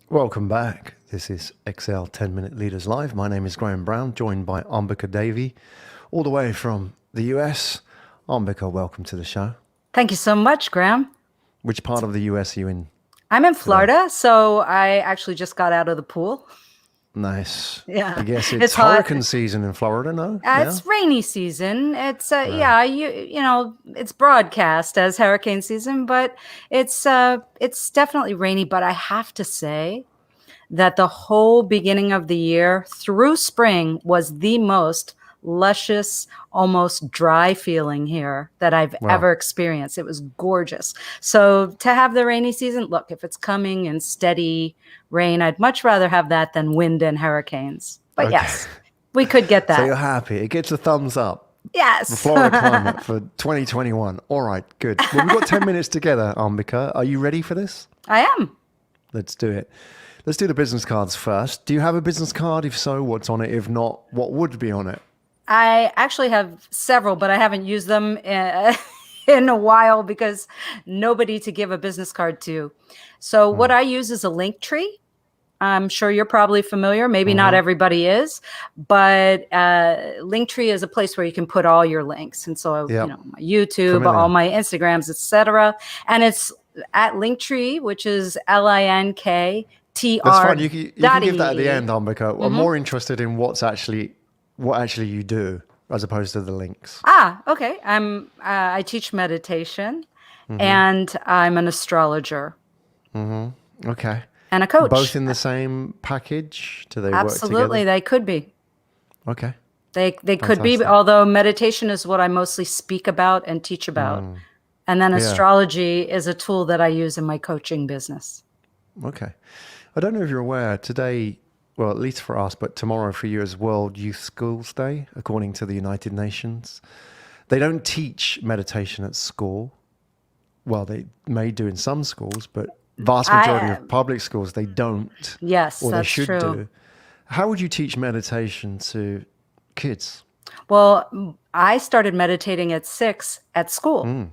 Welcome back. This is XL 10 Minute Leaders Live. My name is Graham Brown, joined by Ambika Devi, all the way from the US. Ambika, welcome to the show. Thank you so much, Graham. Which part of the US are you in I'm in today? Florida, so I actually just got out of the pool. Nice. I Yeah, guess it's it's hot. hurricane season in Florida, no? It's Now? rainy season. It's Right. yeah, you know, it's broadcast as hurricane season, but it's definitely rainy. But I have to say that the whole beginning of the year through spring was the most luscious, almost dry feeling here that I've Wow. ever experienced. It was gorgeous. So to have the rainy season, look, if it's coming in steady rain, I'd much rather have that than wind and hurricanes. But Okay. yes, we could get So that. you're happy. It gets a thumbs up. The Yes. Florida climate for 2021. All right, good. Well, we've got 10 minutes together, Ambika. Are you ready for this? I am. Let's do it. Let's do the business cards first. Do you have a business card? If so, what's on it? If not, what would be on it? I actually have several, but I haven't used them in a while because nobody to give a business card to. So what I use is a link tree. I'm sure you're probably familiar. Maybe not Mm-hmm. everybody is, but Linktree is a place where you can put all your links. And so, Yep. my YouTube, all Familiar. my Instagrams, etc. And it's at Linktree, which is That's fine. linktr You can dot give that at the ee. end, Ambika. I'm more interested in what actually you do as opposed to the links. Okay. I teach meditation, Mm-hmm. and I'm an astrologer Okay. and a Both coach. in the same package? Do they work Absolutely, together? they could be. Okay. They could be, Fantastic. although meditation is what I mostly speak about and teach about. And then Yeah. astrology is a tool that I use in my coaching business. Okay. I don't know if you're aware, today, well, at least for us, but tomorrow for you is World Youth Schools Day, according to the United Nations. They don't teach meditation at school. Well, they may do in some schools, but vast majority I of public schools, they don't, Yes, or they that's should true. do. How would you teach meditation to kids? Well, I started meditating at 6 at school.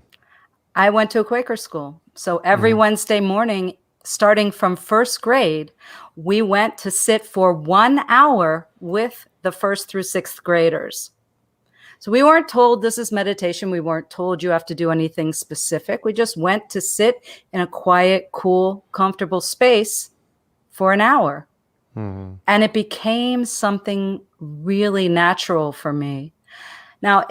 I went to a Quaker school. So every Wednesday morning, starting from first grade, we went to sit for 1 hour with the first through sixth graders. So we weren't told this is meditation. We weren't told you have to do anything specific. We just went to sit in a quiet, cool, comfortable space for an hour. And it became something really natural for me. Now,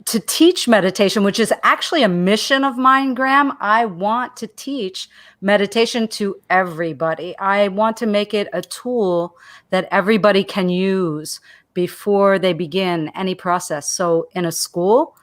to teach meditation, which is actually a mission of mine, Graham, I want to teach meditation to everybody. I want to make it a tool that everybody can use before they begin any process. So in a school,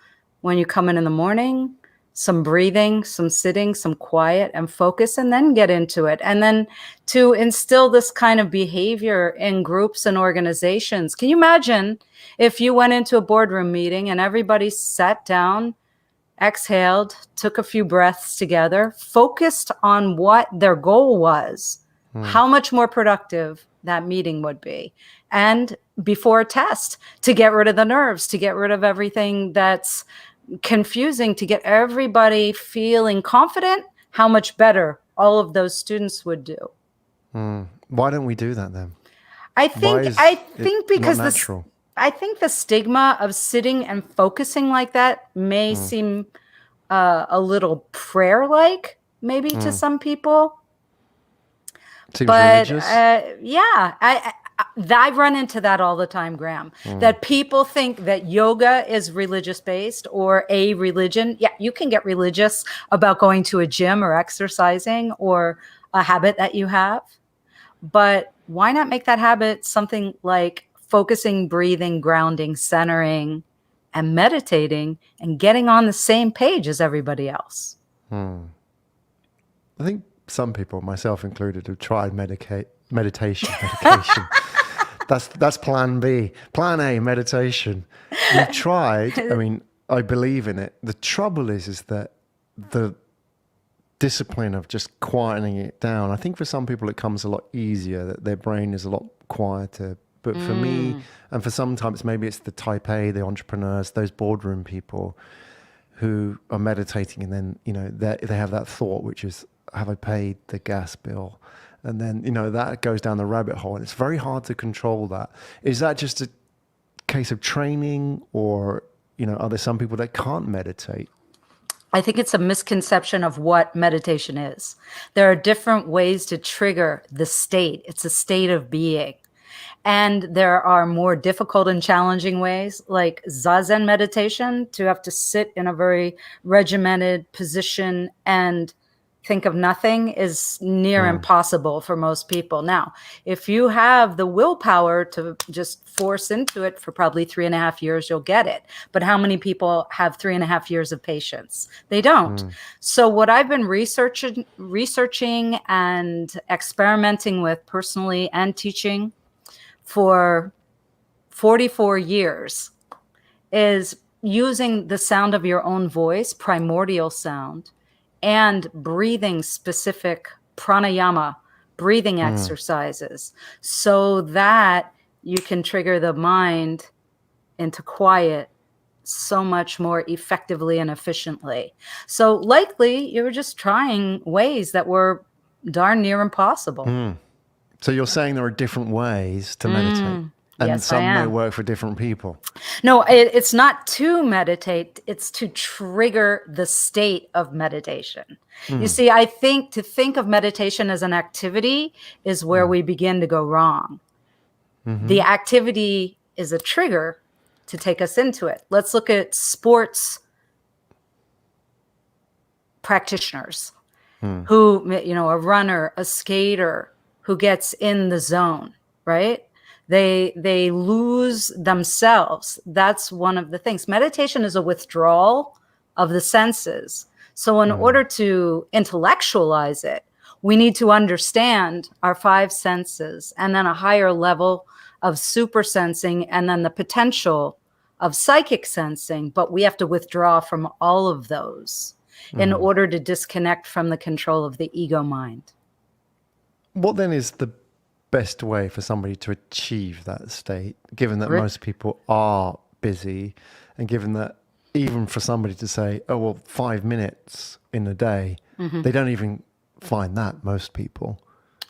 when you come in the morning, some breathing, some sitting, some quiet and focus, and then get into it. And then to instill this kind of behavior in groups and organizations. Can you imagine if you went into a boardroom meeting and everybody sat down, exhaled, took a few breaths together, focused on what their goal was, how much more productive that meeting would be? And before a test, to get rid of the nerves, to get rid of everything that's confusing, to get everybody feeling confident, how much better all of those students would do. Why don't we do that then? I Why think is I it think not because this natural? I think the stigma of sitting and focusing like that may seem a little prayer-like, maybe to some people. Seems But religious. yeah, I've run into that all the time, Graham, that people think that yoga is religious based or a religion. Yeah, you can get religious about going to a gym or exercising or a habit that you have. But why not make that habit something like focusing, breathing, grounding, centering, and meditating and getting on the same page as everybody else? I think some people, myself included, have tried medication. That's plan B. Plan A, meditation. We've tried. I mean, I believe in it. The trouble is that the discipline of just quietening it down. I think for some people it comes a lot easier, that their brain is a lot quieter. But for me, and for sometimes maybe it's the type A, the entrepreneurs, those boardroom people who are meditating, and then they have that thought, which is, have I paid the gas bill? And then, that goes down the rabbit hole, and it's very hard to control that. Is that just a case of training, or, are there some people that can't meditate? I think it's a misconception of what meditation is. There are different ways to trigger the state. It's a state of being. And there are more difficult and challenging ways, like Zazen meditation, to have to sit in a very regimented position and think of nothing is near impossible for most people. Now, if you have the willpower to just force into it for probably 3.5 years, you'll get it. But how many people have 3.5 years of patience? They don't. So what I've been researching and experimenting with personally and teaching for 44 years is using the sound of your own voice, primordial sound, and breathing specific pranayama, breathing exercises, so that you can trigger the mind into quiet so much more effectively and efficiently. So likely you were just trying ways that were darn near impossible. So you're saying there are different ways to meditate, and Yes, I some may am. work for different people. No, it's not to meditate. It's to trigger the state of meditation. You see, I think to think of meditation as an activity is where we begin to go wrong. The activity is a trigger to take us into it. Let's look at sports practitioners who, a runner, a skater who gets in the zone, right? They lose themselves. That's one of the things. Meditation is a withdrawal of the senses. So in order to intellectualize it, we need to understand our 5 senses, and then a higher level of super sensing, and then the potential of psychic sensing. But we have to withdraw from all of those in order to disconnect from the control of the ego mind. What then is the best way for somebody to achieve that state, given that most people are busy, and given that even for somebody to say, 5 minutes in a day, they don't even find that, most people.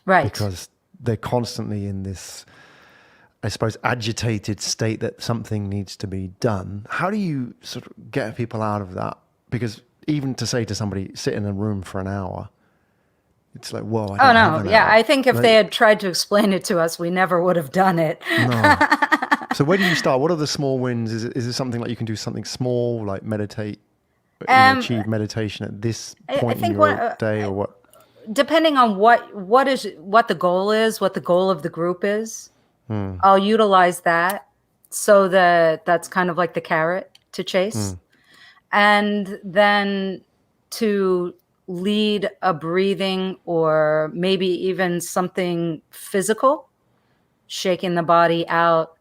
Right. Because they're constantly in this, I suppose, agitated state that something needs to be done. How do you sort of get people out of that? Because even to say to somebody, sit in a room for an hour, it's like, whoa, I don't have an hour. I think if they had tried to explain it to us, we never would have done it. No. So where do you start? What are the small wins? Is it something like you can do something small, like meditate, achieve meditation at this point in your day, or what? Depending on what the goal is, what the goal of the group is, I'll utilize that, so that's kind of like the carrot to chase. And then to lead a breathing, or maybe even something physical, shaking the body out.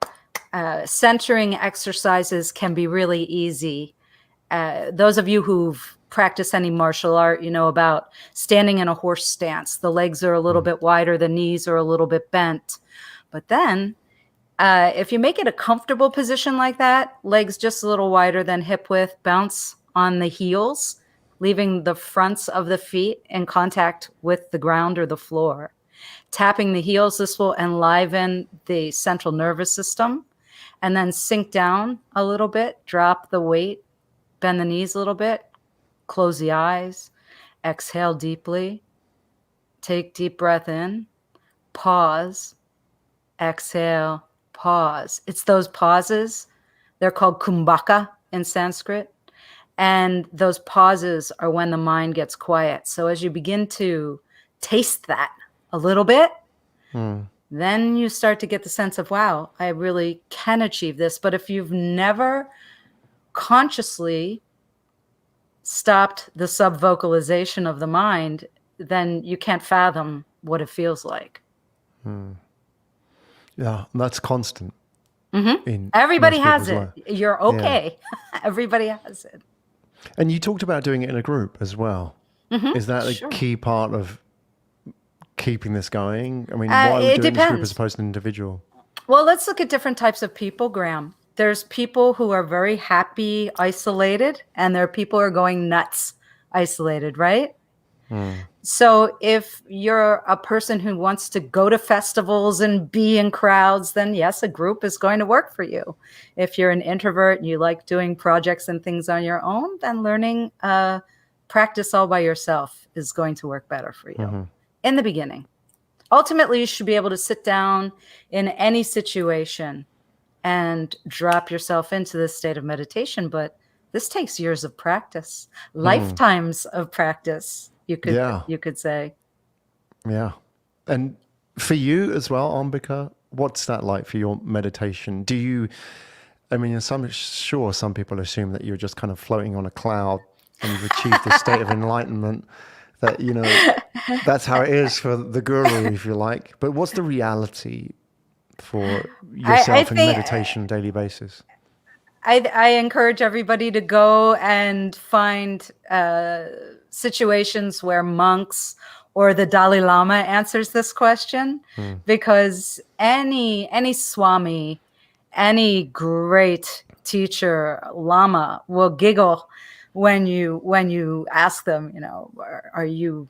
Centering exercises can be really easy. Those of you who've practiced any martial art, you know about standing in a horse stance. The legs are a little bit wider, the knees are a little bit bent. But then if you make it a comfortable position like that, legs just a little wider than hip width, bounce on the heels, leaving the fronts of the feet in contact with the ground or the floor. Tapping the heels, this will enliven the central nervous system. And then sink down a little bit, drop the weight, bend the knees a little bit, close the eyes, exhale deeply, take deep breath in, pause, exhale, pause. It's those pauses. They're called kumbhaka in Sanskrit. And those pauses are when the mind gets quiet. So as you begin to taste that a little bit, then you start to get the sense of, wow, I really can achieve this. But if you've never consciously stopped the sub-vocalization of the mind, then you can't fathom what it feels like. Yeah, that's constant. Everybody has it. Life. You're okay. Yeah. Everybody has it. And you talked about doing it in a group as well. Is that a key part of keeping this going? I mean, why are we doing this group as opposed to an individual? Well, let's look at different types of people, Graham. There's people who are very happy, isolated, and there are people who are going nuts, isolated, right? So if you're a person who wants to go to festivals and be in crowds, then yes, a group is going to work for you. If you're an introvert and you like doing projects and things on your own, then learning practice all by yourself is going to work better for you in the beginning. Ultimately, you should be able to sit down in any situation and drop yourself into this state of meditation. But this takes years of practice, lifetimes of practice, you could say. Yeah. And for you as well, Ambika, what's that like for your meditation? Do you, I mean, sure, some people assume that you're just kind of floating on a cloud and you've achieved this state of enlightenment, that, you know, that's how it is for the guru, if you like. But what's the reality for yourself in meditation on a daily basis? I encourage everybody to go and find situations where monks or the Dalai Lama answers this question, because any Swami, any great teacher, Lama, will giggle when you ask them, you know, are you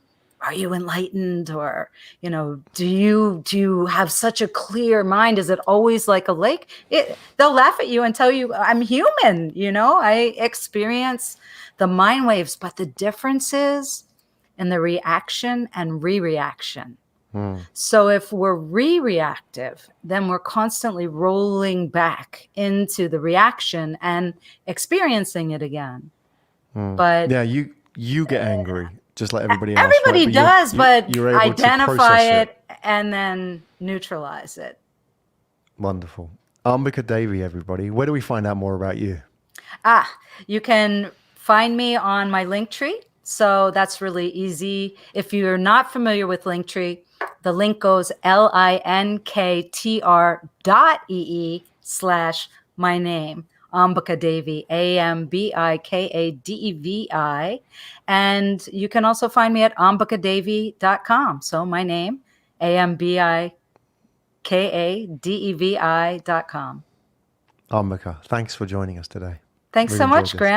enlightened, or, you know, do you have such a clear mind? Is it always like a lake? They'll laugh at you and tell you, I'm human, you know, I experience the mind waves, but the difference is in the reaction and re-reaction. So if we're re-reactive, then we're constantly rolling back into the reaction and experiencing it again. But yeah, you get angry just like everybody else. Everybody does, but you're able identify to it and then neutralize it. Wonderful. Ambika Devi, everybody. Where do we find out more about you? You can find me on my Linktree. So that's really easy. If you're not familiar with Linktree, the link goes linktr.ee/my name, Ambika Devi, AMBIKADEVI. And you can also find me at ambikadevi.com. So my name, AMBIKADEVI.com. Ambika, thanks for joining us today. Thanks so much, Graham.